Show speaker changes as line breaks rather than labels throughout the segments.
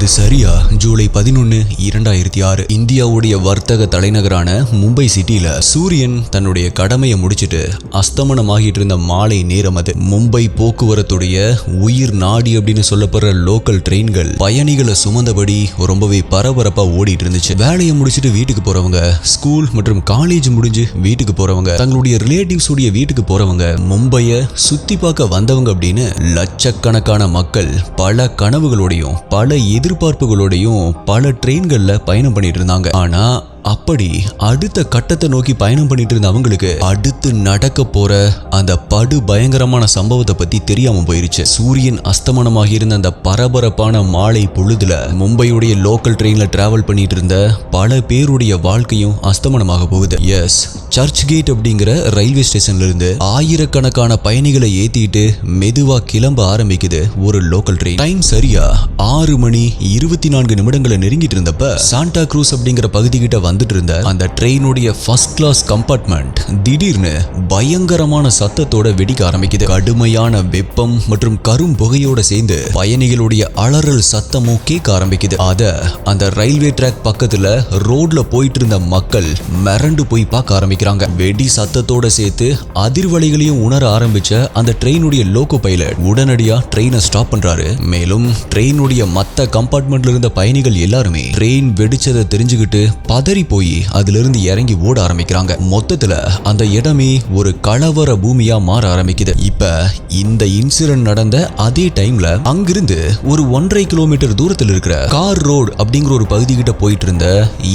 அது சரியா ஜூலை 11, 2006 இந்தியாவுடைய வர்த்தக தலைநகரான மும்பை சிட்டில சூரியன் தன்னுடைய கடமையை முடிச்சிட்டு அஸ்தமனமாகிட்டு இருந்த மாலை நேரம் அது. மும்பை போக்குவரத்துடைய உயிர் நாடி அப்படின்னு சொல்லப்படுற லோக்கல் ட்ரெயின்கள் பயணிகளை சுமந்தபடி ரொம்பவே பரபரப்பா ஓடிட்டு இருந்துச்சு. வேலையை முடிச்சிட்டு வீட்டுக்கு போறவங்க, ஸ்கூல் மற்றும் காலேஜ் முடிஞ்சு வீட்டுக்கு போறவங்க, தங்களுடைய ரிலேட்டிவ்ஸ் உடைய வீட்டுக்கு போறவங்க, மும்பைய சுத்தி பார்க்க வந்தவங்க அப்படின்னு லட்சக்கணக்கான மக்கள் பல கனவுகளோடையும் பல எதிர்பார்ப்புகளோடையும் பல ட்ரெயின்கள்ல பயணம் பண்ணிட்டு இருந்தாங்க. ஆனா அப்படி அடுத்த கட்டத்தை நோக்கி பயணம் பண்ணிட்டு இருந்த அவங்களுக்கு அடுத்து நடக்க போற அந்த படு பயங்கரமான சம்பவத்தை பத்தி தெரியாம போயிருச்சு. சூரியன் அஸ்தமனமாக இருந்த அந்த பரபரப்பான மாலை பொழுதுல மும்பையுடைய லோக்கல் ட்ரெயின்ல டிராவல் பண்ணிட்டு இருந்த பல பேருடைய வாழ்க்கையும் அஸ்தமனமாக போகுது. எஸ், சர்ச் கேட் அப்படிங்கிற ரயில்வே ஸ்டேஷன்ல இருந்து ஆயிரக்கணக்கான பயணிகளை ஏத்திட்டு மெதுவா கிளம்ப ஆரம்பிக்குது ஒரு லோக்கல் ட்ரெயின். டைம் சரியா 6:24 நெருங்கிட்டு இருந்தப்ப சாண்டா க்ரூஸ் அப்படிங்கிற பகுதி கிட்ட வந்துட்டு இருந்த அந்த ட்ரெயினுடைய ஃபர்ஸ்ட் கிளாஸ் கம்பார்ட்மெண்ட் திடீர்னு பயங்கரமான சத்தத்தோட வெடிக்க ஆரம்பிக்குது. கடுமையான வெப்பம் மற்றும் கரும் புகையோட சேர்ந்து பயணிகளுடைய அலறல் சத்தமும் கேட்க ஆரம்பிக்குது. அத அந்த ரயில்வே ட்ராக் பக்கத்துல ரோட்ல போயிட்டு இருந்த மக்கள் மிரண்டு போய் பார்க்க ஆரம்பிக்கிறாங்க. வெடி சத்தத்தோட சேர்த்து அதிர்வலைகளையும் உணர ஆரம்பிச்ச அந்த ட்ரெயினுடைய லோகோ பைலட் உடனடியா ட்ரெயினை ஸ்டாப் பண்றாரு. மேலும் ட்ரெயினுடைய மத்த கம்பார்ட்மெண்ட்ல இருந்த பயணிகள் எல்லாருமே ட்ரெயின் வெடிச்சதை தெரிஞ்சுக்கிட்டு பதறி போய் அதுல இருந்து இறங்கி ஓட ஆரம்பிக்கிறாங்க. மொத்தத்துல அந்த இடமே ஒரு கலவர பூமியா மாற ஆரம்பிக்குது. இப்ப இந்த இன்சிடென்ட் நடந்த அதே டைம்ல அங்கிருந்து ஒரு 1.5 கிலோமீட்டர் தூரத்தில் இருக்கிற கார் ரோடு அப்படிங்கிற ஒரு பகுதி கிட்ட போயிட்டு இருந்த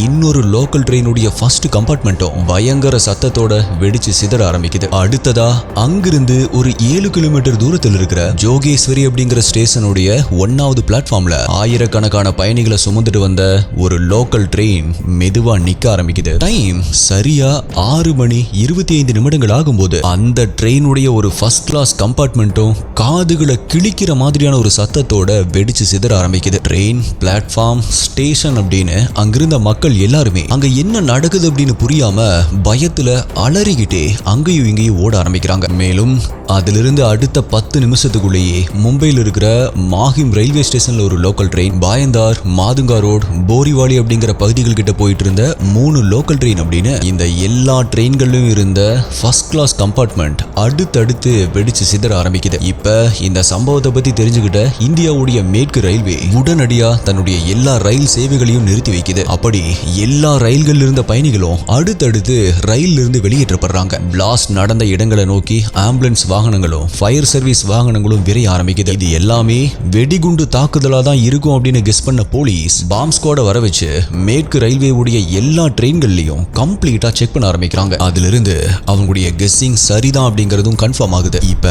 இன்னொரு லோக்கல் ட்ரெயினுடைய ஃபர்ஸ்ட் கம்பார்ட்மெண்ட்டும் பயங்கர சத்தத்தோட வெடிச்சு சிதற ஆரம்பிக்குது. அடுத்ததா அங்கிருந்து ஒரு 7 கிலோமீட்டர் தூரத்தில் இருக்கிற ஜோகேஸ்வரி அப்படிங்கிற ஸ்டேஷனுடைய 1வது பிளாட்ஃபார்ம்ல ஆயிரக்கணக்கான பயணிகளை சுமந்துட்டு வந்த ஒரு லோக்கல் ட்ரெயின் மெதுவா நிக்க ஆரம்பிக்குது. டைம் சரியா 6:25 ஆகும்போது அந்த ட்ரெயினுடைய ஒரு ஃபர்ஸ்ட் கிளாஸ் கம்பார்ட்மெண்ட்டும் காதுகளை கிழிக்கிற மாதிரியான ஒரு சத்தத்தோட வெடிச்சு சிதற ஆரம்பிக்குது. ட்ரெயின், பிளாட்ஃபார்ம், ஸ்டேஷன் அப்படின்னு அங்கிருந்த மக்கள் எல்லாருமே அங்க என்ன நடக்குது அப்படின்னு புரியாம பயத்துல அலறிக்கிட்டே அங்கேயும் இங்கேயும் ஓட ஆரம்பிக்கிறாங்க. மேலும் அதிலிருந்து அடுத்த 10 நிமிஷத்துக்குள்ளேயே மும்பையில் இருக்கிற மாஹிம் ரயில்வே ஸ்டேஷன்ல ஒரு local train, Bhayandar, Matunga road, Borivali அப்படிங்கிற பகுதிகள் கிட்ட போயிட்டு இருந்த 3 லோக்கல் ட்ரெயின் அப்படின்னு இந்த எல்லா ட்ரெயின்களிலும் இருந்த ஃபர்ஸ்ட் கிளாஸ் கம்பார்ட்மெண்ட் அடுத்தடுத்து வெடிச்சு சிதற ஆரம்பிக்குது. இப்ப இந்த சம்பவத்தை பத்தி தெரிஞ்சுக்கிட்ட இந்தியாவுடைய மேற்கு ரயில்வே உடனடியா தன்னுடைய எல்லா ரயில் சேவைகளையும் நிறுத்தி வைக்குது. அப்படி எல்லா ரயில்கள் இருந்த பயணிகளும் அடுத்தடுத்து ரயில் இருந்து வெளியேற்றப்படுறாங்க. பிளாஸ்ட் நடந்த இடங்களை நோக்கி ஆம்புலன்ஸ் வாகனங்களும் ஃபயர் சர்வீஸ் வாகனங்களும் விரைய ஆரம்பிக்குது. இது எல்லாமே வெடிகுண்டு தாக்குதலா தான் இருக்கும் அப்படின்னு கெஸ் பண்ண போலீஸ் பாம் ஸ்குவாட வர வச்சு மேற்கு ரயில்வே உடைய எல்லா ட்ரெயின்கள்லயும் கம்ப்ளீட்டா செக் பண்ண ஆரம்பிக்கிறாங்க. அதிலிருந்து அவங்களுடைய கெஸ்ஸிங் சரிதான் அப்படிங்கறதும் கன்ஃபார்ம் ஆகுது. இப்ப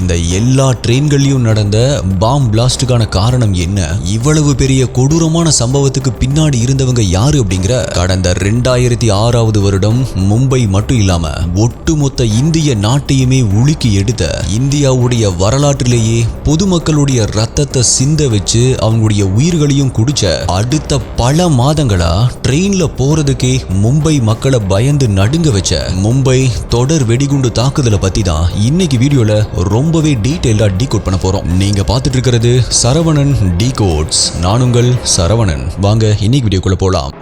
இந்த எல்லா ட்ரெயின்கள்லயும் நடந்த பாம் பிளாஸ்டுக்கான காரணம் என்ன, இவ்வளவு பெரிய கொடூரமான சம்பவத்துக்கு பின்னாடி இருந்தவங்க யாரு அப்படிங்கிற கடந்த 2006வது வருடம் மும்பை மட்டும் இல்லாம ஒட்டுமொத்த இந்திய நாட்டையுமே உலுக்கி எடுத்த இந்தியாவுடைய வரலாற்றிலேயே பொதுமக்களுடைய ரத்தத்தை சிந்த வச்சு அவங்களுடைய உயிர்களையும் குடிச்ச அடுத்த பல மாதங்களா ட்ரெயின்ல போறதுக்கே மும்பை மக்களை பயந்து நடுங்க வச்ச மும்பை தொடர் வெடிகுண்டு தாக்குதலை பத்தி தான் இன்னைக்கு வீடியோல ரொம்பவே டீடைலா டீகோட் பண்ண போறோம். நீங்க பார்த்துட்டு இருக்கிறது சரவணன் டீகோட்ஸ். நான் உங்கள் சரவணன். வாங்க இன்னைக்கு வீடியோக்குள்ள போலாம்.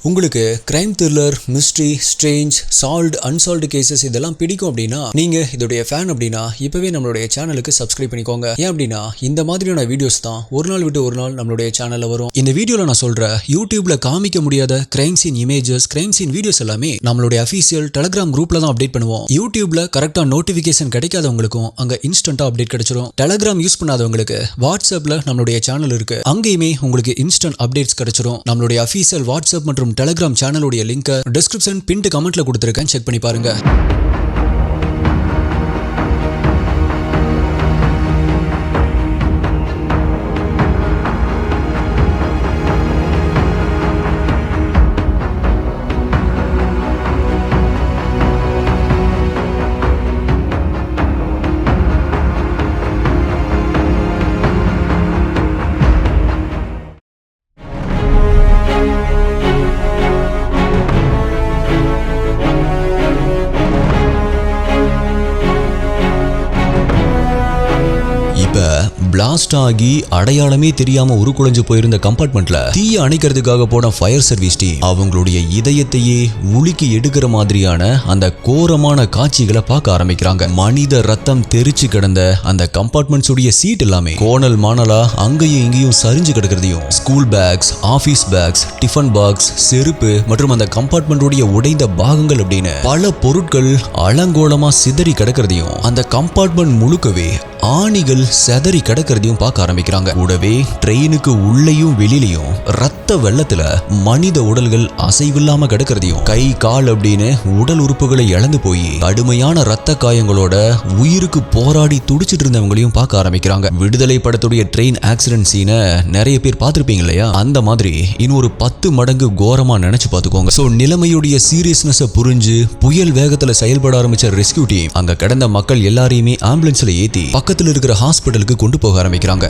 உங்களுக்கு crime thriller, mystery, strange, solved, unsolved cases இதெல்லாம் பிடிக்கும் அப்படின்னா நீங்க இதோடைய ஃபேன் அப்படின்னா இப்பவே நம்மளுடைய சேனலுக்கு சப்ஸ்கிரைப் பண்ணிக்கோங்க. ஏன் அப்படின்னா இந்த மாதிரியான வீடியோஸ் தான் ஒரு நாள் விட்டு ஒரு நாள் நம்மளுடைய சேனல்ல வரும். இந்த வீடியோல நான் சொல்ற யூடியூப்ல காமிக்க முடியாத crime scene images, crime scene videos எல்லாமே நம்மளுடைய அஃபீஷியல் டெலிகிராம் குரூப்ல தான் அப்டேட் பண்ணுவோம். யூடியூப்ல கரெக்டா நோட்டிபிகேஷன் கிடைக்காதவங்களுக்கும் அங்க இன்ஸ்டன்டா அப்டேட் கிடைச்சிரும். டெலிகிராம் யூஸ் பண்ணாதவங்களுக்கு வாட்ஸ்அப்ல நம்மளுடைய சேனல் இருக்கு, அங்கேயுமே உங்களுக்கு இன்ஸ்டன்ட் அப்டேட்ஸ் கிடைச்சிரும். நம்மளுடைய அஃபீஷியல் வாட்ஸ்அப் மற்றும் டெலிகிராம் சேனலுடைய லிங்க் டிஸ்கிரிப்ஷன் பின்ட் கமெண்ட்ல கொடுத்திருக்கேன், செக் பண்ணி பாருங்க. பிளாஸ்ட் ஆகி அடையாளமே தெரியாம உருக்குலைஞ்சு போயிருந்த கம்பார்ட்மெண்ட்ல தீய அணைக்கிறதுக்காக போன ஃபயர் சர்வீஸ் டீம் அவங்களுடைய இதயத்தையே உலுக்கி எடுக்கிற மாதிரியான அந்த கோரமான காட்சிகளை பார்க்க ஆரம்பிக்கிறாங்க. மனித ரத்தம் தெரிச்சு கிடந்த அந்த கம்பார்ட்மெண்ட்ஸ் உடைய சீட் எல்லாமே கோணல் மானலா அங்கேயும் இங்கேயும் சரிஞ்சு கிடக்கிறதையும், school bags, office bags, tiffin box, செருப்பு மற்றும் அந்த கம்பார்ட்மெண்ட் உடைய உடைந்த பாகங்கள் அப்படின்னு பல பொருட்கள் அலங்கோலமா சிதறி கிடக்கிறதையும், அந்த கம்பார்ட்மெண்ட் முழுக்கவே ஆணிகள் செதறி கிடக்கிறதையும் பார்க்க ஆரம்பிக்கிறாங்க. கூடவே ட்ரெயினுக்கு உள்ளேயும் வெளியிலையும் ரத்த வெள்ளத்துல மனித உடல்கள் அசைவில்லாம கிடக்கிறதையும், கை கால் அப்படின்னு உடல் உறுப்புகளை இழந்து போய் கடுமையான ரத்த காயங்களோட உயிருக்கு போராடி துடிச்சிட்டு இருந்தவங்களையும் பார்க்க ஆரம்பிக்கிறாங்க. விடுதலை படத்துடைய ட்ரெயின் ஆக்சிடென்ட் சீனை நிறைய பேர் பார்த்திருப்பீங்க இல்லையா? அந்த மாதிரி இன்னொரு 10 மடங்கு கோரமா நினைச்சு பார்த்துக்கோங்க. சோ நிலைமையுடைய சீரியஸ்னஸ் புரிஞ்சு புயல் வேகத்துல செயல்பட ஆரம்பிச்ச ரெஸ்கியூ டீம் அங்க கிடந்த மக்கள் எல்லாரையுமே ஆம்புலன்ஸ்ல ஏத்தி பக்கத்துல இருக்கிற ஹாஸ்பிடலுக்கு கொண்டு போக ஆரம்பிக்கிறாங்க.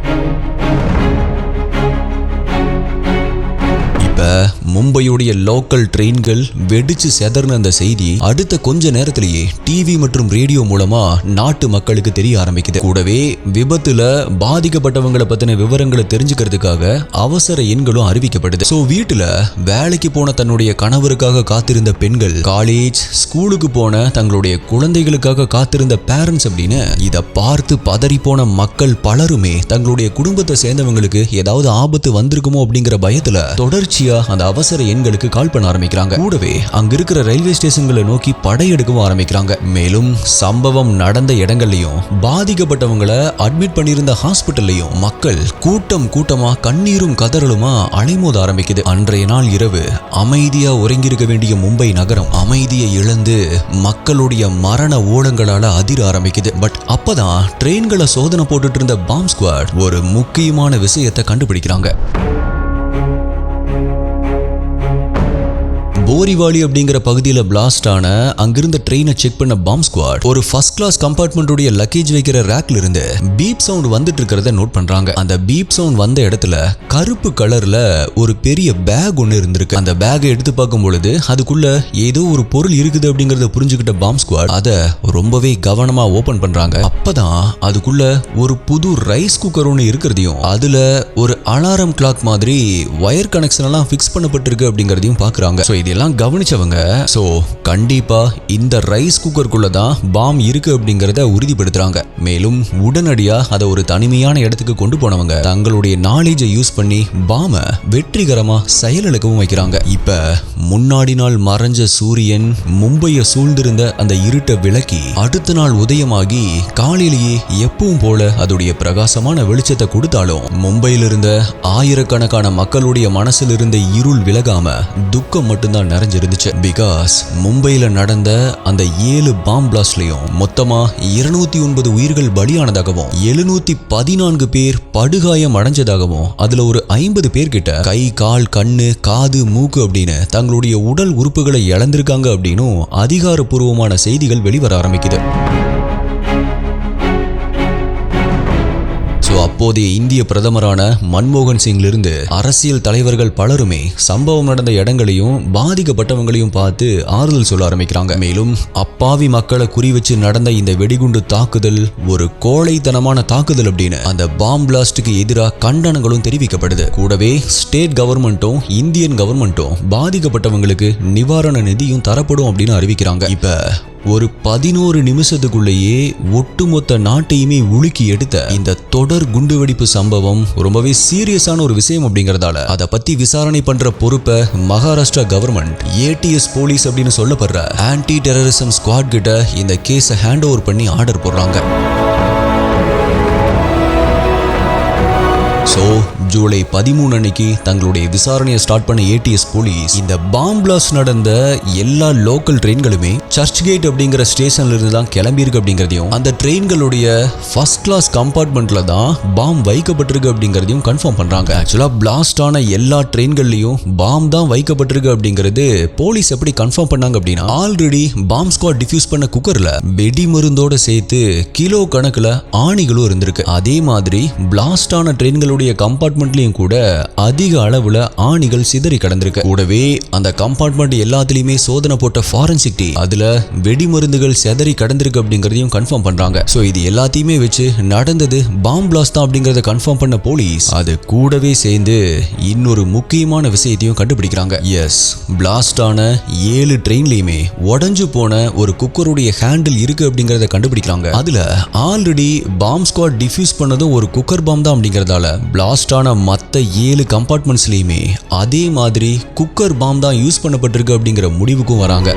மும்பையுடைய லோக்கல் ட்ரெயின்கள் வெடிச்சு செதறின அந்த செய்தி அடுத்த கொஞ்ச நேரத்திலேயே டிவி மற்றும் ரேடியோ மூலமா நாட்டு மக்களுக்கு தெரிய ஆரம்பிக்குது. கூடவே விபத்துல பாதிக்கப்பட்டவங்களை பத்தின விவரங்களை தெரிஞ்சுக்கிறதுக்காக அவசர எண்களும் அறிவிக்கப்படுது. சோ வீட்டுல வேலைக்கு போன தன்னுடைய கணவருக்காக காத்திருந்த பெண்கள், காலேஜ், ஸ்கூலுக்கு போன தங்களுடைய குழந்தைகளுக்காக காத்திருந்த பேரண்ட்ஸ் அப்படின்னு இத பார்த்து பதறி போன மக்கள் பலருமே தங்களுடைய குடும்பத்தை சேர்ந்தவங்களுக்கு ஏதாவது ஆபத்து வந்திருக்குமோ அப்படிங்கிற பயத்துல தொடர்ச்சியா அந்த அவசர எண்களுக்கு கால் பண்ண ஆரம்பிக்கிறாங்க. கூடவே அங்க இருக்கிற ரயில்வே ஸ்டேஷன்களை நோக்கி படையெடுக்கவும் ஆரம்பிக்கிறாங்க. மேலும் சம்பவம் நடந்த இடங்கள்லயும் பாதிக்கப்பட்டவங்களை அட்மிட் பண்ணியிருந்த ஹாஸ்பிட்டல்லையும் மக்கள் கூட்டமா கண்ணீரும் கதறலுமா அலைமோத ஆரம்பிக்குது. அன்றைய நாள் இரவு அமைதியா உறங்கியிருக்க வேண்டிய மும்பை நகரம் அமைதியை இழந்து மக்களுடைய மரண ஓலங்களால அதிர ஆரம்பிக்குது. பட் அப்பதான் ட்ரெயின்களை சோதனை போட்டுட்டு இருந்த பாம் ஸ்குவாட் ஒரு முக்கியமான விஷயத்தை கண்டுபிடிக்கிறாங்க. போரிவாலி அப்படிங்கிற பகுதியில் பிளாஸ்ட் ஆன அங்கிருந்த ட்ரெயினை செக் பண்ண பாம் ஸ்குவாட் ஒரு ஃபர்ஸ்ட் கிளாஸ் கம்பார்ட்மெண்ட் உடைய லக்கேஜ் வைக்கிற ரேக்ல இருந்து பீப் சவுண்ட் வந்துட்டு இருக்கிறத நோட் பண்றாங்க. அந்த பீப் சவுண்ட் வந்த இடத்துல கருப்பு கலர்ல ஒரு பெரிய பேக் ஒன்னு இருந்திருக்கு. அந்த பேக்கை எடுத்து பார்க்கும் பொழுது அதுக்குள்ள ஏதோ ஒரு பொருள் இருக்குது அப்படிங்கறத புரிஞ்சுக்கிட்ட பாம் ஸ்குவாட் அதை ரொம்பவே கவனமா ஓபன் பண்றாங்க. அப்பதான் அதுக்குள்ள ஒரு புது ரைஸ் குக்கர் ஒன்னு இருக்கிறதையும், அதுல ஒரு அலாரம் கிளாக் மாதிரி வயர் கனெக்ஷன் எல்லாம் பிக்ஸ் பண்ணப்பட்டிருக்கு அப்படிங்கறதையும் பாக்குறாங்க. சோ இதெல்லாம் கவனிச்சவங்க சோ கண்டிப்பா இந்த ரைஸ் குக்கருக்குள்ள தான் பாம் இருக்கு அப்படிங்கறத உறுதிப்படுத்துறாங்க. மேலும் உடனடியா அதை ஒரு தனிமையான இடத்துக்கு கொண்டு போனவங்க தங்களுடைய நாலேஜை யூஸ் பண்ணி பாம வெற்றிகரமா செயலிழக்கவும் வைக்கிறாங்க. இப்ப முன்னாடி நாள் மறைஞ்ச சூரியன் மும்பையை சூழ்ந்திருந்த அந்த இருட்டை விளக்கி அடுத்த நாள் உதயமாகி காலையிலேயே எப்பவும் போல அதோடைய பிரகாசமான வெளிச்சத்தை கொடுத்தாலும் மும்பையில இருந்த ஆயிரக்கணக்கான மக்களுடைய மனசில் இருந்த இருள் விலகாம துக்கம் மட்டும்தான் நிறைஞ்சிருந்துச்சு. பிகாஸ் மும்பையில நடந்த அந்த 7 பாம் பிளாஸ்ட்லயும் மொத்தமா 209 உயிர்கள் பலியானதாகவும் 714 பேர் படுகாயம் அடைஞ்சதாகவும் அதுல ஒரு 50 பேர்கிட்ட கை, கால், கண்ணு, காது, மூக்கு அப்படின்னு தங்களுடைய உடல் உறுப்புகளை இழந்திருக்காங்க அப்படின்னு அதிகாரப்பூர்வமான செய்திகள் வெளிவர ஆரம்பிக்குது. அப்போதைய இந்திய பிரதமரான மன்மோகன் சிங்கிலிருந்து அரசியல் தலைவர்கள் பலருமே சம்பவம் நடந்த இடங்களையும் பாதிக்கப்பட்டவங்களையும் பார்த்து ஆறுதல் சொல்ல ஆரம்பிக்கிறாங்க. மேலும் அப்பாவி மக்களை குறி வச்சு நடந்த இந்த வெடிகுண்டு தாக்குதல் ஒரு கோழைத்தனமான தாக்குதல் அப்படின்னு அந்த பாம் பிளாஸ்டுக்கு எதிராக கண்டனங்களும் தெரிவிக்கப்படுது. கூடவே ஸ்டேட் கவர்மெண்ட்டும் இந்தியன் கவர்மெண்ட்டும் பாதிக்கப்பட்டவங்களுக்கு நிவாரண நிதியும் தரப்படும் அப்படின்னு அறிவிக்கிறாங்க. இப்ப ஒரு 11 நிமிஷத்துக்குள்ளேயே ஒட்டுமொத்த நாட்டையுமே உலுக்கி எடுத்த இந்த தொடர் குண்டுவெடிப்பு சம்பவம் ரொம்பவே சீரியஸான ஒரு விஷயம் அப்படிங்கறதால அதை பத்தி விசாரணை பண்ற பொறுப்பை மகாராஷ்டிரா கவர்மெண்ட் ஏடிஎஸ் போலீஸ் அப்படின்னு சொல்லப்படுற ஆன்டி டெரரிசம் ஸ்குவாட் கிட்ட இந்த கேஸை ஹேண்ட் ஓவர் பண்ணி ஆர்டர் போடுறாங்க. சோ ஜூலை 13 அன்னைக்கு தங்களுடைய விசாரணையை ஸ்டார்ட் பண்ண ஏடிஎஸ் போலீஸ் இந்த பாம் பிளாஸ்ட் நடந்த எல்லா லோக்கல் ட்ரெயின்களுமே சர்ச் கேட் அப்படிங்கிற ஸ்டேஷன்ல இருந்து தான் கிளம்பியிருக்கு அப்படிங்கிறதையும், அந்த ட்ரெயின்களுடைய ஃபர்ஸ்ட் கிளாஸ் கம்பார்ட்மெண்ட்ல தான் பாம் வைக்கப்பட்டிருக்கு அப்படிங்கிறதையும் கன்ஃபார்ம் பண்றாங்க. ஆக்சுவலா பிளாஸ்ட் ஆன எல்லா ட்ரெயின்கள்லயும் பாம் தான் வைக்கப்பட்டிருக்கு அப்படிங்கிறது போலீஸ் எப்படி கன்ஃபார்ம் பண்ணாங்க அப்படின்னா, ஆல்ரெடி பாம் ஸ்குவாட் டிஃப்யூஸ் பண்ண குக்கர்ல வெடி மருந்தோட சேர்த்து கிலோ கணக்குல ஆணிகளும் இருந்திருக்கு. அதே மாதிரி பிளாஸ்ட் ஆன ட்ரெயின்களுடைய கம்பார்ட்மெண்ட்லயும் கூட அதிக அளவுல ஆணிகள் சிதறி கடந்திருக்கு. கூடவே அந்த கம்பார்ட்மெண்ட் எல்லாத்துலயுமே சோதனை போட்ட ஃபாரன்சிக் டீம் அதுல வெடிமருந்துகள் செதறி கடந்திருக்கு அப்படிங்கறதையும் கன்ஃபார்ம் பண்றாங்க. சோ இது எல்லாத்தையுமே வச்சு நடந்தது பாம் பிளாஸ்ட் தான் அப்படிங்கறத கன்ஃபார்ம் பண்ண போலீஸ் அது கூடவே சேர்ந்து இன்னொரு முக்கியமான விஷயத்தையும் கண்டுபிடிக்கிறாங்க. எஸ், பிளாஸ்ட் ஆன 7 ட்ரெயின்லயுமே உடைஞ்சு போன ஒரு குக்கருடைய ஹேண்டில் இருக்கு அப்படிங்கறத கண்டுபிடிக்கிறாங்க. அதுல ஆல்ரெடி பாம் ஸ்குவாட் டிஃப்யூஸ் பண்ணதும் ஒரு குக்கர் பாம் தான் அப்படிங்கறதால பிளாஸ்ட் ஆன மத்த 7 கம்பார்ட்மெண்ட்ஸ்லயுமே அதே மாதிரி குக்கர் பாம் தான் யூஸ் பண்ணப்பட்டிருக்கு அப்படிங்கிற முடிவுக்கும் வராங்க.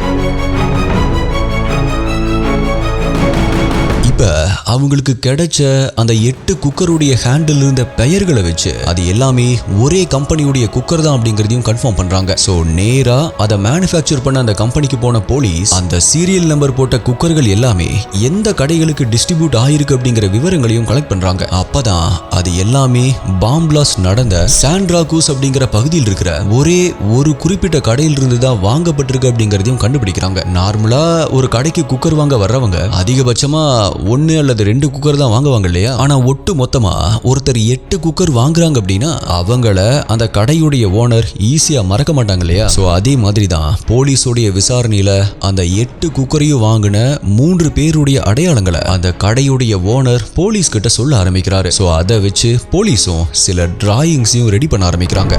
அவங்களுக்கு கிடைச்ச அந்த 8 குக்கருடைய ஹேண்டில் இருந்த பெயர்களை வச்சு அது எல்லாமே ஒரே கம்பெனியுடைய குக்கர் தான் அப்படிங்கறதையும் கன்ஃபார்ம் பண்றாங்க. சோ நேரா அதை மேனுஃபேக்சர் பண்ண அந்த கம்பெனிக்கு போன போலீஸ் அந்த சீரியல் நம்பர் போட்ட குக்கர்கள் எல்லாமே எந்த கடைகளுக்கு டிஸ்ட்ரிபியூட் ஆயிருக்கு அப்படிங்கிற விவரங்களையும் கலெக்ட் பண்றாங்க. அப்பதான் அது எல்லாமே பாம் பிளாஸ்ட் நடந்த சாண்ட்ரா க்ரூஸ் அப்படிங்கிற பகுதியில் இருக்கிற ஒரே ஒரு குறிப்பிட்ட கடையில் இருந்து தான் வாங்கப்பட்டிருக்கு அப்படிங்கறதையும் கண்டுபிடிக்கிறாங்க. நார்மலா ஒரு கடைக்கு குக்கர் வாங்க வர்றவங்க அதிகபட்சமா 1 அல்லது 2 குக்கர் தான் வாங்குவாங்க இல்லையா? ஆனா ஒட்டு மொத்தமா ஒருத்தர் 8 குக்கர் வாங்குறாங்க அப்படின்னா அவங்கள அந்த கடையுடைய ஓனர் ஈஸியா மறக்க மாட்டாங்க இல்லையா? சோ அதே மாதிரி தான் போலீஸோடைய விசாரணையில அந்த 8 குக்கரையும் வாங்கின 3 பேருடைய அடையாளங்களை அந்த கடையுடைய ஓனர் போலீஸ் கிட்ட சொல்ல ஆரம்பிக்கிறாரு. சோ அதை வச்சு போலீஸும் சில டிராயிங்ஸையும் ரெடி பண்ண ஆரம்பிக்கிறாங்க.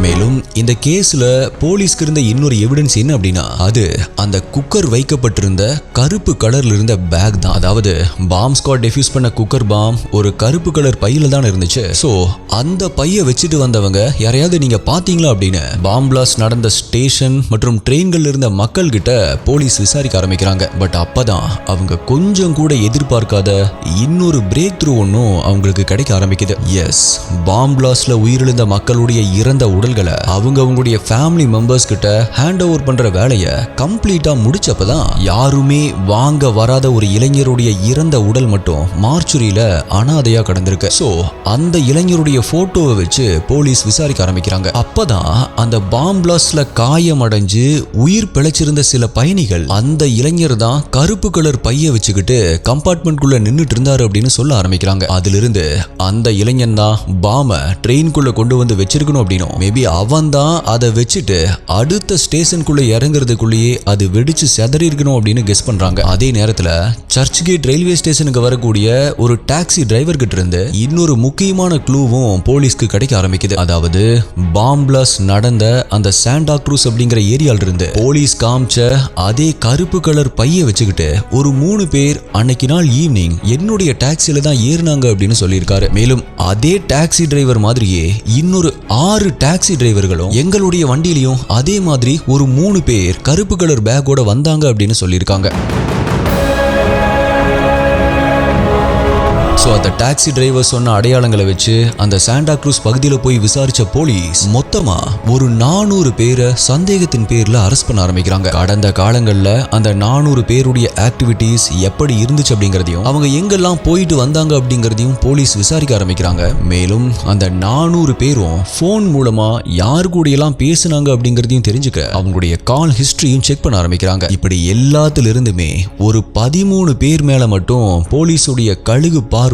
மேலும் இந்த கேஸ்ல போலீஸ்க்கு இருந்த இன்னொரு எவிடன்ஸ் என்ன அப்படின்னா அது அந்த குக்கர் வைக்கப்பட்டிருந்த கருப்பு கலர்ல இருந்த பேக் தான். அதாவது பாம் ஸ்குவாட் டிஃப்யூஸ் பண்ண குக்கர் பாம் ஒரு கருப்பு கலர் பையில தான் இருந்துச்சு. சோ அந்த பையை வச்சுட்டு வந்தவங்க யாரையாவது நீங்க பாத்தீங்களா அப்படின்னு பாம் பிளாஸ்ட் நடந்த ஸ்டேஷன் மற்றும் ட்ரெயின்கள் இருந்த மக்கள் கிட்ட போலீஸ் விசாரிக்க ஆரம்பிக்கிறாங்க. பட் அப்பதான் அவங்க கொஞ்சம் கூட எதிர்பார்க்காத இன்னொரு பிரேக் த்ரூ ஒன்னும் அவங்களுக்கு கிடைக்க ஆரம்பிக்குது. எஸ், பாம் பிளாஸ்ட்ல உயிரிழந்த மக்களுடைய இறந்த உடல்களை அவங்களுடைய ஃபேமிலி மெம்பர்ஸ் கிட்ட ஹேண்ட் ஓவர் பண்ற வேலையை கம்ப்ளீட்டா முடிச்சப்பதான் யாருமே வாங்க வராத ஒரு இளைஞருடைய இறந்த உடல் மட்டும் மார்ச்சுரியில அனாதையா கடந்திருக்கு. சோ அந்த இளைஞருடைய போட்டோவை வச்சு போலீஸ் விசாரிக்க ஆரம்பிக்கிறாங்க. அப்பதான் அந்த பாம் பிளாஸ்ட்ல காயம் அடைஞ்சு உயிர் பிழைச்சிருந்த சில பயணிகள் அந்த இளைஞர் தான் கருப்பு கலர் பைய வச்சுக்கிட்டு கம்பார்ட்மெண்ட் குள்ள நின்னுட்டு இருந்தாரு அப்படின்னு சொல்ல ஆரம்பிக்கிறாங்க. அதிலிருந்து அந்த இளைஞன் தான் பாம ட்ரெயின்குள்ள கொண்டு வந்து வச்சிருக்கணும் அப்படின்னும் மேபி அவன் தான் அதை வச்சுட்டு அடுத்த ஸ்டேஷனுக்குள்ள இறங்குறதுக்குள்ளேயே அது வெடிச்சு செதறி இருக்கணும் அப்படின்னு கெஸ் பண்றாங்க. அதே நேரத்துல சர்ச் கேட் ரயில்வே ஸ்டேஷனுக்கு வரக்கூடிய ஒரு டாக்ஸி டிரைவர் கிட்ட இருந்து இன்னொரு முக்கியமான க்ளூவும் போலீஸ்க்கு கிடைக்க ஆரம்பிக்குது. அதாவது பாம் பிளாஸ்ட் நடந்த அந்த சாண்டா க்ரூஸ் அப்படிங்கிற ஏரியால இருந்து போலீஸ் காமிச்ச அதே கருப்பு கலர் பைய வச்சுக்கிட்டு ஒரு 3 பேர் அன்னைக்கு நாள் ஈவினிங் என்னுடைய டாக்ஸில தான் ஏறினாங்க அப்படின்னு சொல்லியிருக்காரு. மேலும் அதே டாக்ஸி டிரைவர் மாதிரியே இன்னொரு 6 டாக்ஸி டிரைவர்களும் எங்களுடைய வண்டியிலையும் அதே மாதிரி ஒரு 3 பேர் கருப்பு கலர் பேக்கோட வந்தாங்க அப்படின்னு சொல்லியிருக்காங்க. சோ அந்த டாக்ஸி டிரைவர் சொன்ன அடையாளங்களை வச்சு அந்த சாண்டா க்ரூஸ் பகுதியில் போய் விசாரிச்ச போலீஸ் மொத்தமா ஒரு 400 பேரை சந்தேகத்தின் பேர்ல அரெஸ்ட் பண்ண ஆரம்பிக்கிறாங்க. கடந்த காலங்கள்ல அந்த 400 பேருடைய ஆக்டிவிட்டீஸ் எப்படி இருந்துச்சு அப்படிங்கறதையும் அவங்க எங்கெல்லாம் போயிட்டு வந்தாங்க அப்படிங்கறதையும் போலீஸ் விசாரிக்க ஆரம்பிக்கிறாங்க. மேலும் அந்த 400 பேரும் போன் மூலமா யாரு கூட எல்லாம் பேசினாங்க அப்படிங்கறதையும் தெரிஞ்சுக்க அவங்களுடைய கால் ஹிஸ்டரியும் செக் பண்ண ஆரம்பிக்கிறாங்க. இப்படி எல்லாத்துல இருந்துமே ஒரு 13 பேர் மேல மட்டும் போலீஸுடைய கழுகு பார்வை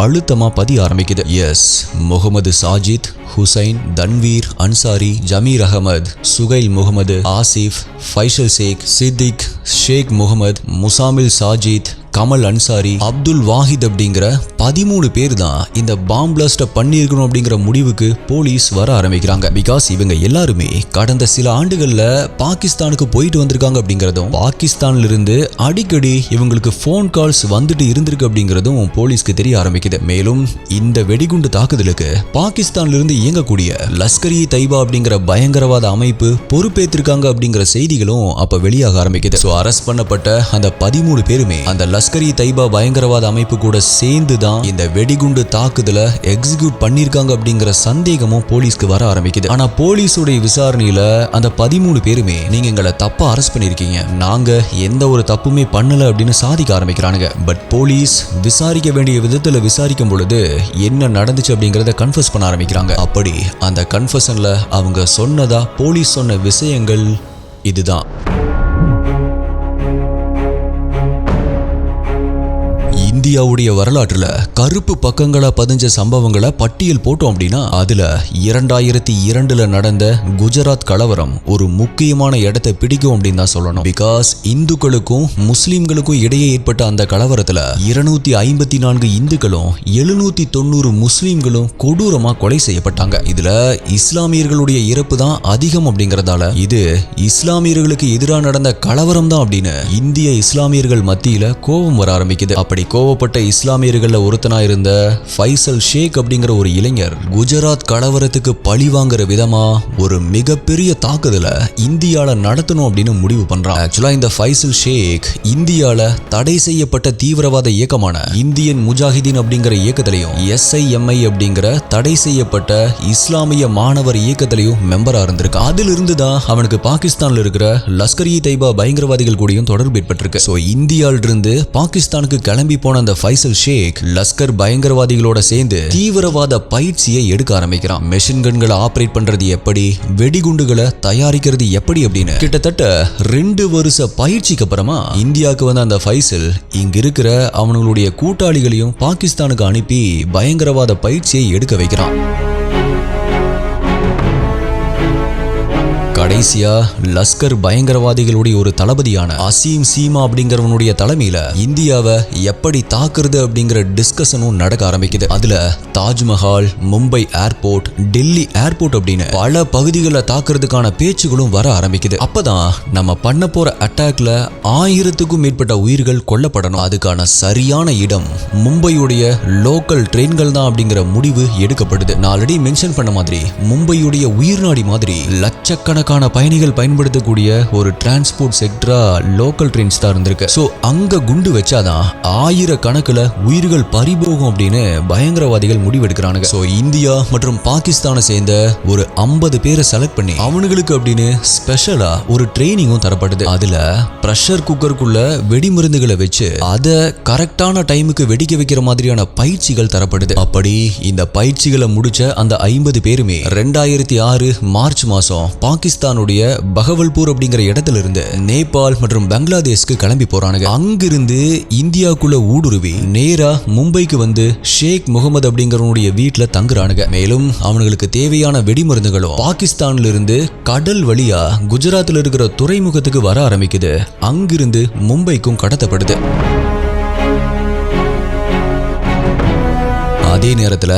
அழுத்தமா பதிய ஆரம்பிக்குது. எஸ், முகமது சாஜித், ஹுசைன், தன்வீர், அன்சாரி, ஜமீர் அகமது, சுகைல் முகமது, ஆசிஃப், ஃபைசல் ஷேக், சித்திக், ஷேக் முகமது, முசாமில் சாஜித், கமல் அன்சாரி, அப்துல் வாஹித் அப்படிங்கிற 13 பேர் தான் இந்த பாம் பிளாஸ்ட பண்ணியிருக்கணும் அப்படிங்கிற முடிவுக்கு போலீஸ் வர ஆரம்பிக்கிறாங்க. பிகாஸ் இவங்க எல்லாருமே கடந்த சில ஆண்டுகள்ல பாகிஸ்தானுக்கு போயிட்டு வந்திருக்காங்க அப்படிங்கறதும் பாகிஸ்தான்ல இருந்து அடிக்கடி இவங்களுக்கு போன் கால்ஸ் வந்துட்டு இருந்திருக்கு அப்படிங்கறதும் போலீஸ்க்கு தெரிய ஆரம்பிக்குது. மேலும் இந்த வெடிகுண்டு தாக்குதலுக்கு பாகிஸ்தான்ல இருந்து இயங்கக்கூடிய லஷ்கர்-இ தைபா அப்படிங்கிற பயங்கரவாத அமைப்பு பொறுப்பேற்றிருக்காங்க அப்படிங்கிற செய்திகளும் அப்ப வெளியாக ஆரம்பிக்குது. சோ அரெஸ்ட் பண்ணப்பட்ட அந்த 13 பேருமே அந்த லஷ்கர்-இ தைபா பயங்கரவாத அமைப்பு கூட சேர்ந்து தான் இந்த வெடிகுண்டு தாக்குதலை எக்ஸிக்யூட் பண்ணிருக்காங்க அப்படிங்கிற சந்தேகமும் போலீஸ்க்கு வர ஆரம்பிக்குது. ஆனா போலீஸோட விசாரணையில அந்த 13 பேருமே நீங்க எங்களை தப்பா அரெஸ்ட் பண்ணிருக்கீங்க, நாங்க எந்த ஒரு தப்புமே பண்ணல அப்படின்னு சாதிக்க ஆரம்பிக்கிறானுங்க. பட் போலீஸ் விசாரிக்க வேண்டிய விதத்துல விசாரிக்கும் பொழுது என்ன நடந்துச்சு அப்படிங்கறத கன்ஃபஸ் பண்ண ஆரம்பிக்கிறாங்க. அப்படி அந்த கன்ஃபஷன்ல அவங்க சொன்னதா போலீஸ் சொன்ன விஷயங்கள் இதுதான். இந்தியாவுடைய வரலாற்றுல கருப்பு பக்கங்களா பதிஞ்ச சம்பவங்களை பட்டியல் போட்டோம் அப்படின்னா அதுல 2002 நடந்த குஜராத் கலவரம் ஒரு முக்கியமான இடத்தை பிடிக்கும் அப்படின்னு தான் சொல்லணும். பிகாஸ் இந்துக்களுக்கும் முஸ்லிம்களுக்கும் இடையே ஏற்பட்ட அந்த கலவரத்துல 254 இந்துக்களும் 790 முஸ்லிம்களும் கொடூரமா கொலை செய்யப்பட்டாங்க. இதுல இஸ்லாமியர்களுடைய இறப்பு தான் அதிகம் அப்படிங்கறதால இது இஸ்லாமியர்களுக்கு எதிராக நடந்த கலவரம் தான் அப்படின்னு இந்திய இஸ்லாமியர்கள் மத்தியில கோபம் வர ஆரம்பிக்குது. அப்படி கோவப்பட்ட இஸ்லாமியர்கள்ல ஒருத்தனா இருந்த ஃபைசல் ஷேக் அப்படிங்கிற ஒரு இளைஞர் குஜராத் கலவரத்துக்கு பழி வாங்குற விதமா ஒரு மிகப்பெரிய தாக்குதலை இந்தியால நடத்தணும் அப்படின்னு முடிவு பண்றான். ஆக்சுவலா இந்த ஃபைசல் ஷேக் இந்தியால தடை செய்யப்பட்ட தீவிரவாத இயக்கமான இந்தியன் முஜாஹிதீன் அப்படிங்கிற இயக்கத்திலையும் SIMI அப்படிங்கிற தடை செய்யப்பட்ட இஸ்லாமிய மாணவர் இயக்கத்திலையும் மெம்பரா இருந்திருக்கு. அதிலிருந்து தான் அவனுக்கு பாகிஸ்தான்ல இருக்கிற லஷ்கர்-இ-தொய்பா பயங்கரவாதிகள் கூடயும் தொடர்பு ஏற்பட்டிருக்கு. சோ இந்தியால இருந்து பாகிஸ்தானுக்கு கிளம்பி போன அந்த ஃபைசல் ஷேக் லஷ்கர் பயங்கரவாதிகளோட சேர்ந்து தீவிரவாத பயிற்சியை எடுக்க ஆரம்பிக்கிறான். மெஷின் கன்களை ஆபரேட் பண்றது எப்படி, வெடிகுண்டுகளை தயாரிக்கிறது எப்படி அப்படின்னு கிட்டத்தட்ட 2 வருஷ பயிற்சிக்கு அப்புறமா இந்தியாவுக்கு வந்த அந்த ஃபைசல் இங்க இருக்கிற அவனுடைய கூட்டாளிகளையும் பாகிஸ்தானுக்கு அனுப்பி பயங்கரவாத பயிற்சியை எடுக்க வைக்கிறான். கடைசியா லஷ்கர் பயங்கரவாதிகளுடைய ஒரு தளபதியான அசீம் சீமா அப்படிங்கிறவனுடைய தலைமையில இந்தியாவை எப்படி தாக்குறது அப்படிங்கிற டிஸ்கஷனும் நடக்க ஆரம்பிக்குது. அதுல தாஜ்மஹால், மும்பை ஏர்போர்ட், டெல்லி ஏர்போர்ட் அப்படின்னு பல பகுதிகளை தாக்குறதுக்கான பேச்சுகளும் வர ஆரம்பிக்குது. அப்பதான் நம்ம பண்ண போற அட்டாக்ல 1000க்கும் மேற்பட்ட உயிர்கள் கொல்லப்படணும். அதுக்கான சரியான இடம் மும்பையுடைய லோக்கல் ட்ரெயின்கள் தான் அப்படிங்கிற முடிவு எடுக்கப்படுது. நான் ஆல்ரெடி மென்ஷன் பண்ண மாதிரி மும்பையுடைய உயிர்நாடி மாதிரி லட்சக்கணக்கான பயணிகள் பயன்படுத்தக்கூடிய ஒரு டிரான்ஸ்போர்ட் செக்டரா லோக்கல் ட்ரெயின்ஸ் தான் இருந்திருக்கு. சோ அங்க குண்டு வச்சாதான் 1000 கணக்குல உயிர்கள் பறிபோகும் அப்படின்னு பயங்கரவாதிகள் முடிவெடுக்கிறானுங்க. சோ இந்தியா மற்றும் பாகிஸ்தானை சேர்ந்த ஒரு 50 பேரை செலக்ட் பண்ணி அவனுங்களுக்கு அப்படின்னு ஸ்பெஷலா ஒரு ட்ரைனிங்கும் தரப்படுது. அதுல பிரஷர் குக்கருக்குள்ள வெடிமருந்துகளை வச்சு அதை கரெக்டான டைமுக்கு வெடிக்க வைக்கிற மாதிரியான பயிற்சிகள் தரப்படுது. அப்படி இந்த பயிற்சிகளை முடிச்ச அந்த 50 பேருமே 2006 மார்ச் மாசம் பாகிஸ்தானுடைய பகவல்பூர் அப்படிங்கிற இடத்துல இருந்து நேபாள் மற்றும் பங்களாதேஷ்க்கு கிளம்பி போறானுங்க. அங்கிருந்து இந்தியாவுக்குள்ள ஊடுருவி நேரா மும்பைக்கு வந்து ஷேக் முகமது அப்படிங்கிறவனுடைய வீட்டுல தங்குறானுங்க. மேலும் அவனுங்களுக்கு தேவையான வெடிமருந்துகளும் பாகிஸ்தான்ல இருந்து கடல் வழியா குஜராத்ல இருக்கிற துறைமுகத்துக்கு வர ஆரம்பிக்குது. அங்கிருந்து மும்பைக்கும் கடத்தப்படுது. அதே நேரத்துல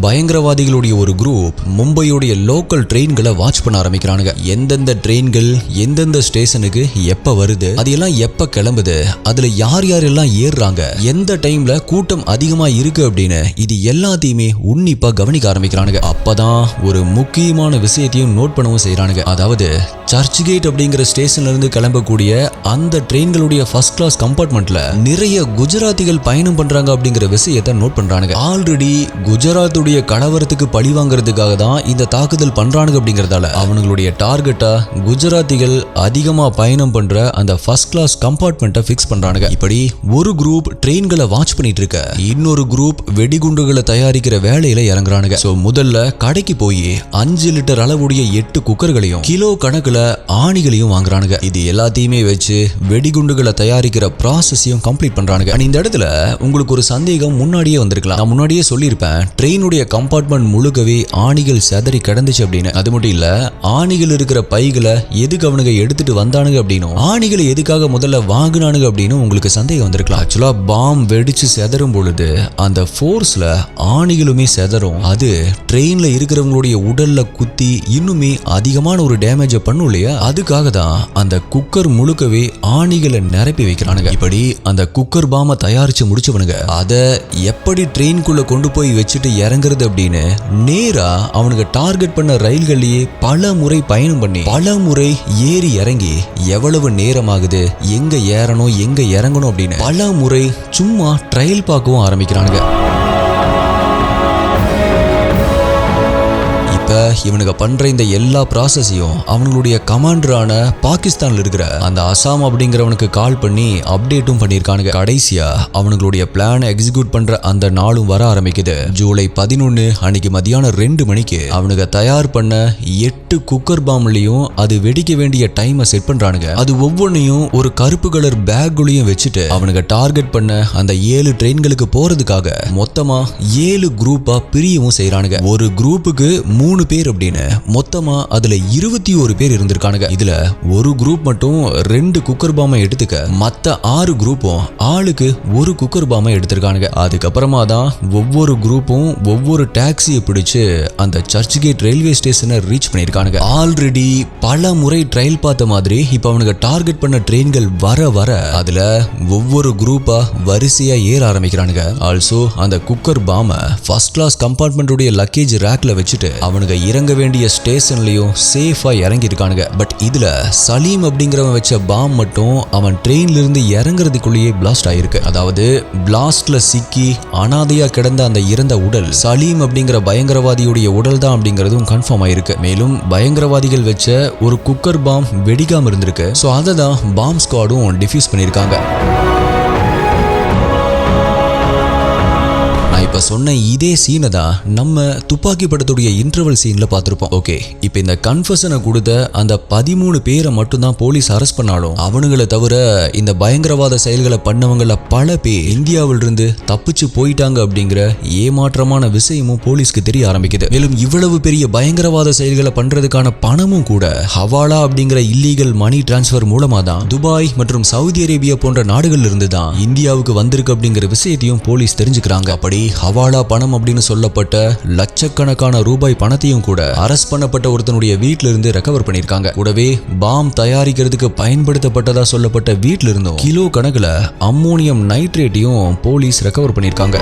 பயங்கரவாதிகளுடைய ஒரு குரூப் மும்பையுடைய லோக்கல் ட்ரெயின்களை வாட்ச் பண்ண ஆரம்பிக்கிறானுங்க. எந்தெந்த ட்ரெயின்கள் எந்தெந்த ஸ்டேஷனுக்கு எப்ப வருது, அது எல்லாம் எப்ப கிளம்புது, அதுல யார் யாரெல்லாம் ஏறுறாங்க, எந்த டைம்ல கூட்டம் அதிகமா இருக்கு அப்படின்னு இது எல்லாத்தையுமே உன்னிப்பா கவனிக்க ஆரம்பிக்கிறானுங்க. அப்பதான் ஒரு முக்கியமான விஷயத்தையும் நோட் பண்ணவும் செய்யறானுங்க. அதாவது சர்ச் கேட் அப்படிங்கிற ஸ்டேஷன்ல இருந்து கிளம்பக்கூடிய அந்த ட்ரெயின்களுடைய ஃபர்ஸ்ட் கிளாஸ் கம்பார்ட்மெண்ட்ல நிறைய குஜராத்திகள் பயணம் பண்றாங்க அப்படிங்கிற விஷயத்தை நோட் பண்றானுங்க. ஆல்ரெடி குஜராத்துடைய கலவரத்துக்கு பழி வாங்குறதுக்காக தான் இந்த தாக்குதல் பண்றானுங்க அப்படிங்கறதால அவங்களுடைய டார்கெட்டா குஜராத்திகள் அதிகமா பயணம் பண்ற அந்த ஃபர்ஸ்ட் கிளாஸ் கம்பார்ட்மெண்ட்டை ஃபிக்ஸ் பண்றானுங்க. இப்படி ஒரு குரூப் ட்ரெயின்களை வாட்ச் பண்ணிட்டு இருக்க, இன்னொரு குரூப் வெடிகுண்டுகளை தயாரிக்கிற வேலையில இறங்குறானுங்க. சோ முதல்ல கடைக்கு போய் 5 லிட்டர் அளவுடைய 8 குக்கர்களையும் கிலோ கணக்குல ஆணிகளையும் வாங்குறானுங்க. இது எல்லாத்தையுமே வச்சு வெடிகுண்டுகளை தயாரிக்கிற ப்ராசஸையும் கம்ப்ளீட் பண்றானுங்க. இந்த இடத்துல உங்களுக்கு ஒரு சந்தேகம் முன்னாடியே வந்திருக்கலாம். நான் முன்னாடியே சொல்லியிருப்பேன், ட்ரெயினுடைய கம்பார்ட்மெண்ட் முழுக்கவே ஆணிகள் செதறி கிடந்துச்சு அப்படின்னு. அது மட்டும் இல்ல, ஆணிகள் இருக்கிற பைகளை எதுக்கு அவனுங்க எடுத்துட்டு வந்தானுங்க அப்படின்னும், ஆணிகளை எதுக்காக முதல்ல வாங்கினானுங்க அப்படின்னு உங்களுக்கு சந்தேகம் வந்திருக்கலாம். ஆக்சுவலா பாம் வெடிச்சு செதறும் பொழுது அந்த ஃபோர்ஸ்ல ஆணிகளுமே செதறும். அது ட்ரெயின்ல இருக்கிறவங்களுடைய உடல்ல குத்தி இன்னுமே அதிகமான ஒரு டேமேஜை பண்ணும் இல்லையா. அதுக்காக தான் அந்த குக்கர் முழுக்கவே ஆணிகளை நிரப்பி வைக்கிறானுங்க. இப்படி அந்த குக்கர் பாம தயாரிச்சு முடிச்சவனுங்க அதை எப்படி ட்ரெயின்குள்ள கொண்டு போய் வச்சுட்டு இறங்குறது அப்படின்னு நேரா அவனுக்கு டார்கெட் பண்ண ரயில்கள்லயே பல முறை பயணம் பண்ணி பல முறை ஏறி இறங்கி எவ்வளவு நேரம் ஆகுது, எங்க ஏறணும் எங்க இறங்கணும் அப்படின்னு பல முறை சும்மா ட்ரையல் பார்க்கவும் ஆரம்பிக்கிறானுங்க. இவனுக்கு பண்ற இந்த எல்லா ப்ராசஸையும் அவங்களுடைய கமாண்டரான பாகிஸ்தான்ல இருக்கிற அந்த அசாம் அப்படிங்கிறவனுக்கு கால் பண்ணி அப்டேட்டும் பண்ணியிருக்கானுங்க. கடைசியா அவங்களுடைய பிளானை எக்ஸிக்யூட் பண்ற அந்த நாளும் வர ஆரம்பிக்குது. ஜூலை 11 அன்னைக்கு மதியானம் 2 மணிக்கு அவனுக்கு தயார் பண்ண 8 குக்கர் பாம்லயும் அது வெடிக்க வேண்டிய டைமை செட் பண்றானுங்க. அது ஒவ்வொன்னையும் ஒரு கருப்பு கலர் பேக்குள்ளயும் வச்சுட்டு அவனுக்கு டார்கெட் பண்ண அந்த 7 ட்ரெயின்களுக்கு போறதுக்காக மொத்தமா 7 குரூப்பா பிரியவும் செய்யறானுங்க. ஒரு குரூப்புக்கு 3 பேர் அப்படின்னு மொத்தமா அதுல 21 பேர் இருந்திருக்கானுங்க. இதுல ஒரு குரூப் மட்டும் 2 குக்கர் பாமை எடுத்துக்க மத்த 6 குரூப்பும் ஆளுக்கு ஒரு குக்கர் பாமை எடுத்திருக்கானுங்க. அதுக்கப்புறமா தான் ஒவ்வொரு குரூப்பும் ஒவ்வொரு டாக்ஸியை பிடிச்சு அந்த சர்ச் கேட் ரயில்வே ஸ்டேஷனை ரீச் பண்ணிருக்கானுங்க. ஆல்ரெடி பல முறை ட்ரையல் பார்த்த மாதிரி இப்ப அவனுக்கு டார்கெட் பண்ண ட்ரெயின்கள் வர வர அதுல ஒவ்வொரு குரூப்பா வரிசையா ஏற ஆரம்பிக்கிறானுங்க. ஆல்சோ அந்த குக்கர் பாமை ஃபர்ஸ்ட் கிளாஸ் கம்பார்ட்மெண்ட் உடைய லக்கேஜ் ரேக்ல வச்சுட்டு அவனுக்கு இறங்க வேண்டிய ஸ்டேஷன்லயும் சேஃபா இறங்கி இருக்கானுங்க. பட் இதுல சலீம் அப்படிங்கிறவன் வச்ச பாம் மட்டும் அவன் ட்ரெயின்ல இருந்து இறங்குறதுக்குள்ளேயே பிளாஸ்ட் ஆயிருக்கு. அதாவது பிளாஸ்ட்ல சிக்கி அனாதையா கிடந்த அந்த இறந்த உடல் சலீம் அப்படிங்கிற பயங்கரவாதியுடைய உடல் தான் அப்படிங்கிறதும் கன்ஃபார்ம் ஆயிருக்கு. மேலும் பயங்கரவாதிகள் வச்ச ஒரு குக்கர் பாம் வெடிக்காம இருந்திருக்கு. சோ அதை தான் பாம் ஸ்குவாடும் டிஃப்யூஸ் பண்ணிருக்காங்க. இப்ப சொன்ன இதே சீனை தான் நம்ம துப்பாக்கி படத்துடைய இன்டர்வல் சீன்ல பார்த்திருப்போம். ஓகே, இப்ப இந்த கன்ஃபெஷனை கொடுத்த அந்த 13 பேரை மட்டும் தான் போலீஸ் அரெஸ்ட் பண்ணாலும் அவனுங்களை தவிர இந்த பயங்கரவாத செயல்களை பண்ணவங்கள பல பேர் இந்தியாவில இருந்து தப்பிச்சு போயிட்டாங்க அப்படிங்கிற ஏமாற்றமான விஷயமும் போலீஸ்க்கு தெரிய ஆரம்பிக்குது. மேலும் இவ்வளவு பெரிய பயங்கரவாத செயல்களை பண்றதுக்கான பணமும் கூட ஹவாலா அப்படிங்கிற இல்லீகல் மணி டிரான்ஸ்பர் மூலமா தான் துபாய் மற்றும் சவுதி அரேபியா போன்ற நாடுகள்ல இருந்து தான் இந்தியாவுக்கு வந்திருக்கு அப்படிங்கிற விஷயத்தையும் போலீஸ் தெரிஞ்சுக்கிறாங்க. அப்படி ஹவாலா பணம் அப்படின்னு சொல்லப்பட்ட லட்சக்கணக்கான ரூபாய் பணத்தையும் கூட அரெஸ்ட் பண்ணப்பட்ட ஒருத்தனுடைய வீட்டில இருந்து ரெக்கவர் பண்ணிருக்காங்க. கூடவே பாம் தயாரிக்கிறதுக்கு பயன்படுத்தப்பட்டதா சொல்லப்பட்ட வீட்டில இருந்தும் கிலோ கணக்குல அம்மோனியம் நைட்ரேட்டையும் போலீஸ் ரெக்கவர் பண்ணிருக்காங்க.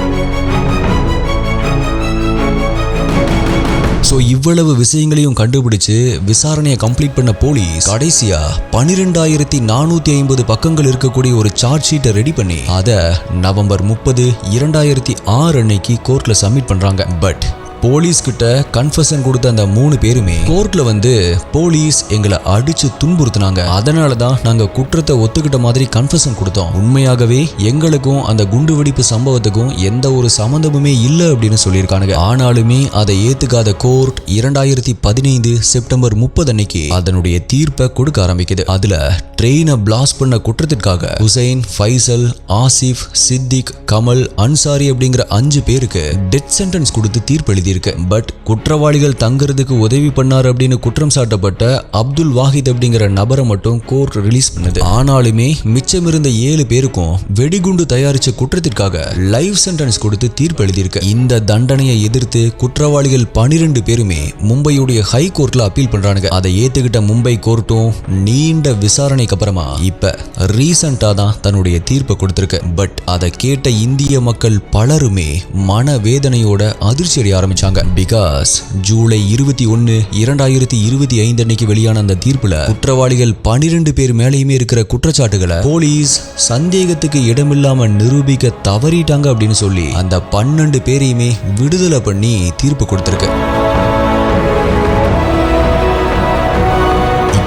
சோ இவ்வளவு விஷயங்களையும் கண்டுபிடிச்சு விசாரணையை கம்ப்ளீட் பண்ண போலீஸ் கடைசியா 12,450 பக்கங்கள் இருக்கக்கூடிய ஒரு சார்ஜ் ஷீட்டை ரெடி பண்ணி அதை நவம்பர் 30, 2006 அன்னைக்கு கோர்ட்ல சப்மிட் பண்றாங்க. பட் போலீஸ் கிட்ட கன்ஃபெஷன் கொடுத்த அந்த 3 பேருமே கோர்ட்ல வந்து போலீஸ் எங்களை அடிச்சு துன்புறுத்தினாங்க, அதனாலதான் நாங்க குற்றத்தை ஒத்துக்கிட்ட மாதிரி கன்ஃபெஷன் கொடுத்தோம், உண்மையாகவே எங்களுக்கும் அந்த குண்டு வெடிப்பு சம்பவத்துக்கும் எந்த ஒரு சம்பந்தமுமே இல்லை அப்படின்னு சொல்லியிருக்கானுங்க. ஆனாலுமே அதை ஏத்துக்காத கோர்ட் 2015 செப்டம்பர் 30 அன்னைக்கு அதனுடைய தீர்ப்பை கொடுக்க ஆரம்பிக்குது. அதுல ட்ரெயினை பிளாஸ்ட் பண்ண குற்றத்திற்காக ஹுசைன், ஃபைசல், ஆசிஃப், சித்திக், கமல், அன்சாரி அப்படிங்கிற 5 பேருக்கு டெத் சென்டென்ஸ் கொடுத்து தீர்ப்பு எழுதியிருக்கு. பட் குற்றவாளிகள் தங்குறதுக்கு உதவி பண்ணார் அப்படின்னு குற்றம் சாட்டப்பட்ட அப்துல் வாஹித் அப்படிங்கிற நபரை மட்டும் கோர்ட் ரிலீஸ் பண்ணது. ஆனாலுமே மிச்சம் இருந்த 7 பேருக்கும் வெடிகுண்டு தயாரிச்ச குற்றத்திற்காக லைஃப் சென்டென்ஸ் கொடுத்து தீர்ப்பு எழுதியிருக்கு. இந்த தண்டனையை எதிர்த்து குற்றவாளிகள் 12 பேருமே மும்பையுடைய ஹை கோர்ட்ல அப்பீல் பண்றானுங்க. அதை ஏத்துக்கிட்ட மும்பை கோர்ட்டும் நீண்ட விசாரணைக்கு அப்புறமா இப்ப ரீசெண்டா தான் தன்னுடைய தீர்ப்பை கொடுத்திருக்கு. பட் அதை கேட்ட இந்திய மக்கள் பலருமே மனவேதனையோட அதிர்ச்சி அடைய ஆரம்பிச்சாங்க. பிகாஸ் ஜூலை 21, 2025 அன்னைக்கு வெளியான அந்த தீர்ப்புல குற்றவாளிகள் 12 பேர் மேலேயுமே இருக்கிற குற்றச்சாட்டுகளை போலீஸ் சந்தேகத்துக்கு இடமில்லாம நிரூபிக்க தவறிட்டாங்க அப்படின்னு சொல்லி அந்த 12 பேரையுமே விடுதலை பண்ணி தீர்ப்பு கொடுத்திருக்கு.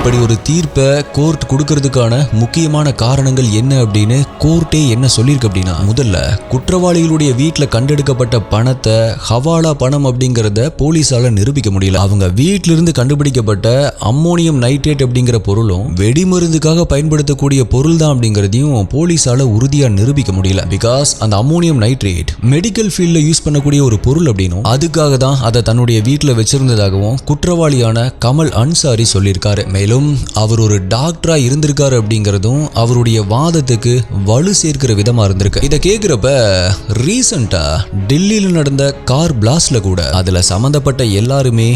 இப்படி ஒரு தீர்ப்பை கோர்ட் கொடுக்கிறதுக்கான முக்கியமான காரணங்கள் என்ன அப்படின்னு கோர்ட்டே என்ன சொல்லியிருக்கு அப்படின்னா, முதல்ல குற்றவாளிகளுடைய வீட்டில் கண்டெடுக்கப்பட்ட பணத்தை ஹவாலா பணம் அப்படிங்கிறத போலீஸால நிரூபிக்க முடியல. அவங்க வீட்டில இருந்து கண்டுபிடிக்கப்பட்ட அம்மோனியம் நைட்ரேட் அப்படிங்கிற பொருளும் வெடிமருந்துக்காக பயன்படுத்தக்கூடிய பொருள் தான் அப்படிங்கிறதையும் போலீஸால உறுதியா நிரூபிக்க முடியல. பிகாஸ் அந்த அம்மோனியம் நைட்ரேட் மெடிக்கல் ஃபீல்ட்ல யூஸ் பண்ணக்கூடிய ஒரு பொருள் அப்படின்னும் அதுக்காக தான் அதை தன்னுடைய வீட்டில் வச்சிருந்ததாகவும் குற்றவாளியான கமல் அன்சாரி சொல்லியிருக்காரு. மேலும் அவர் ஒரு டாக்டரா இருந்திருக்காரு அப்படிங்கறதும் அவருடைய வாதத்துக்கு வலு சேர்க்கிற விதமா இருந்திருக்கு. இத கேக்குறப்ப ரீசெண்டா டெல்லியில நடந்த கார் பிளாஸ்ட்ல கூட அதுல சம்பந்தப்பட்ட எல்லாருமே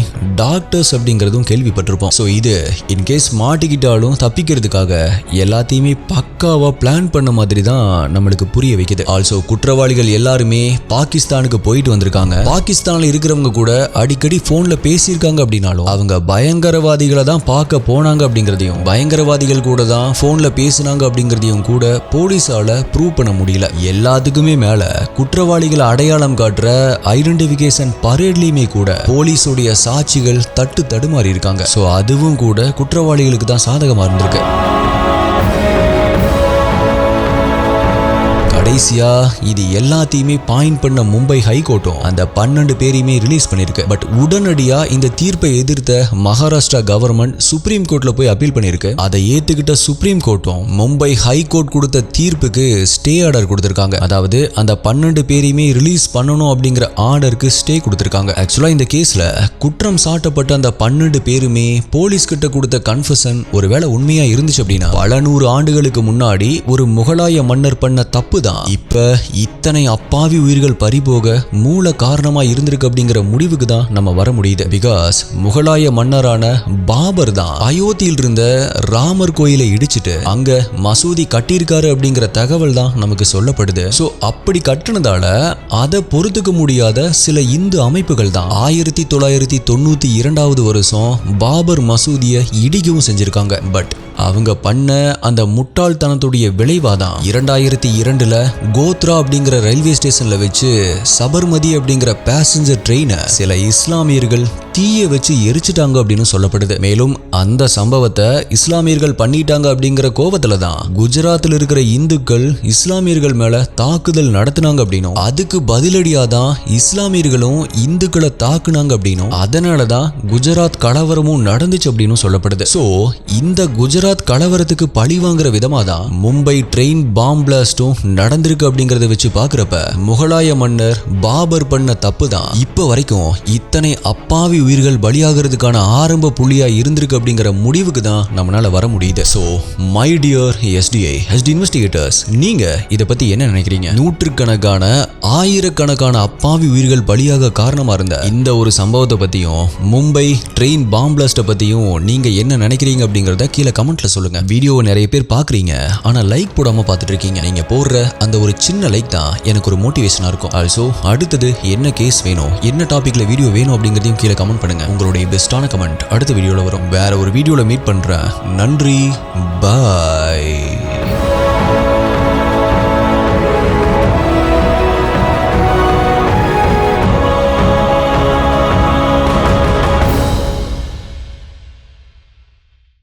டாக்டர்ஸ் அப்படிங்கறதும் கேள்விப்பட்டிருப்போம். சோ இது இன்கேஸ் மாட்டிக்கிட்டாலும் தப்பிக்கிறதுக்காக எல்லாத்தையுமே பக்காவா பிளான் பண்ண மாதிரி தான் நம்மளுக்கு புரிய வைக்குது. ஆல்சோ குற்றவாளிகள் எல்லாருமே பாகிஸ்தானுக்கு போயிட்டு வந்திருக்காங்க. பாகிஸ்தான்ல இருக்கிறவங்க கூட அடிக்கடி போன்ல பேசியிருக்காங்க அப்படின்னாலும் அவங்க பயங்கரவாதிகளை தான் பார்க்க போன போனாங்க அப்படிங்கறதையும் பயங்கரவாதிகள் கூட தான் போன்ல பேசினாங்க அப்படிங்கறதையும் கூட போலீஸால ப்ரூவ் பண்ண முடியல. எல்லாத்துக்குமே மேல குற்றவாளிகளை அடையாளம் காட்டுற ஐடென்டிபிகேஷன் பரேட்லயுமே கூட போலீஸுடைய சாட்சிகள் தடுமாறி இருக்காங்க. சோ அதுவும் கூட குற்றவாளிகளுக்கு தான் சாதகமா இருந்திருக்கு. கடைசியா இது எல்லாத்தையுமே பாயிண்ட் பண்ண மும்பை ஹைகோர்ட்டும் அந்த 12 பேரையுமே ரிலீஸ் பண்ணிருக்கு. பட் உடனடியா இந்த தீர்ப்பை எதிர்த்த மகாராஷ்டிரா கவர்மெண்ட் சுப்ரீம் கோர்ட்ல போய் அப்பீல் பண்ணிருக்கு. அதை ஏத்துக்கிட்ட சுப்ரீம் கோர்ட்டும் மும்பை ஹைகோர்ட் கொடுத்த தீர்ப்புக்கு ஸ்டே ஆர்டர் கொடுத்திருக்காங்க. அதாவது அந்த 12 பேரையுமே ரிலீஸ் பண்ணணும் அப்படிங்கிற ஆர்டருக்கு ஸ்டே கொடுத்திருக்காங்க. ஆக்சுவலா இந்த கேஸ்ல குற்றம் சாட்டப்பட்ட அந்த 12 பேருமே போலீஸ் கிட்ட கொடுத்த கன்ஃபெஷன் ஒருவேளை உண்மையா இருந்துச்சு அப்படின்னா பல நூறு ஆண்டுகளுக்கு முன்னாடி ஒரு முகலாய மன்னர் பண்ண தப்பு தான் இப்ப இத்தனை அப்பாவி உயிர்கள் பறிபோக மூல காரணமா இருந்திருக்கு அப்படிங்கிற முடிவுக்கு தான் நம்ம வர முடியுது. பிகாஸ் முகலாய மன்னரான பாபர் தான் அயோத்தியில் இருந்த ராமர் கோயிலை இடிச்சிட்டு அங்க மசூதி கட்டியிருக்காரு அப்படிங்கிற தகவல் தான் நமக்கு சொல்லப்படுது. சோ அப்படி கட்டினதால அதை பொறுத்துக்க முடியாத சில இந்து அமைப்புகள் தான் 1992 வருஷம் பாபர் மசூதியை இடிக்கவும் செஞ்சிருக்காங்க. பட் அவங்க பண்ண அந்த முட்டாள்தனத்துடைய விளைவாதான் 2002 கோத்ரா அப்படிங்கிற ரயில்வே ஸ்டேஷன்ல வச்சு சபர்மதி அப்படிங்கிற பேசஞ்சர் ட்ரெயினை சில இஸ்லாமியர்கள் தீய வச்சு எரிச்சிட்டாங்க அப்படின்னு சொல்லப்படுது. மேலும் அந்த சம்பவத்தை இஸ்லாமியர்கள் பண்ணிட்டாங்க அப்படிங்கிற கோபத்துல தான் குஜராத்தில் இருக்கிற இந்துக்கள் இஸ்லாமியர்கள் மேல தாக்குதல் நடத்தினாங்க அப்படின்னும் அதுக்கு பதிலடியாதான் இஸ்லாமியர்களும் இந்துக்களை தாக்குனாங்க அப்படின்னும் அதனாலதான் குஜராத் கலவரமும் நடந்துச்சு அப்படின்னு சொல்லப்படுது. சோ இந்த குஜராத் கலவரத்துக்கு பழி வாங்குற விதமா தான் மும்பை ட்ரெயின் பாம் பிளாஸ்டும் நடந்திருக்கு அப்படிங்கறத வச்சு பாக்குறப்ப முகலாய மன்னர் பாபர் பண்ண தப்பு தான் இப்ப வரைக்கும் இத்தனை அப்பாவி உயிர்கள் பலியாகிறதுக்கான ஆரம்ப புள்ளியா இருந்திருக்கு அப்படிங்கிற முடிவுக்கு தான் நம்மளால வர முடியுது. So my dear STI investigators, நீங்க இத பத்தி என்ன நினைக்கிறீங்க? நூற்றுக்கணக்கான ஆயிரக்கணக்கான அப்பாவி உயிர்கள் பலியாக காரணமா இருந்த இந்த ஒரு சம்பவத்தை பத்தியும் மும்பை ட்ரெயின் பாம் பிளாஸ்ட பத்தியும் நீங்க என்ன நினைக்கிறீங்க அப்படிங்கறத கீழே கமெண்ட்ல சொல்லுங்க. வீடியோவை நிறைய பேர் பாக்குறீங்க, ஆனா லைக் போடாம பாத்துட்டு இருக்கீங்க. நீங்க போடுற அந்த ஒரு சின்ன லைக் தான் எனக்கு ஒரு மோட்டிவேஷனா இருக்கும். ஆல்சோ அடுத்தது என்ன கேஸ் வேணும், என்ன டாபிக்ல வீடியோ வேணும் அப்படிங்கறதையும் கீழே கமெண்ட் பண்ணுங்க. உங்களுடைய பெஸ்டான கமெண்ட் அடுத்த வீடியோல வரும். வேற ஒரு வீடியோல மீட் பண்றேன். நன்றி, பாய்.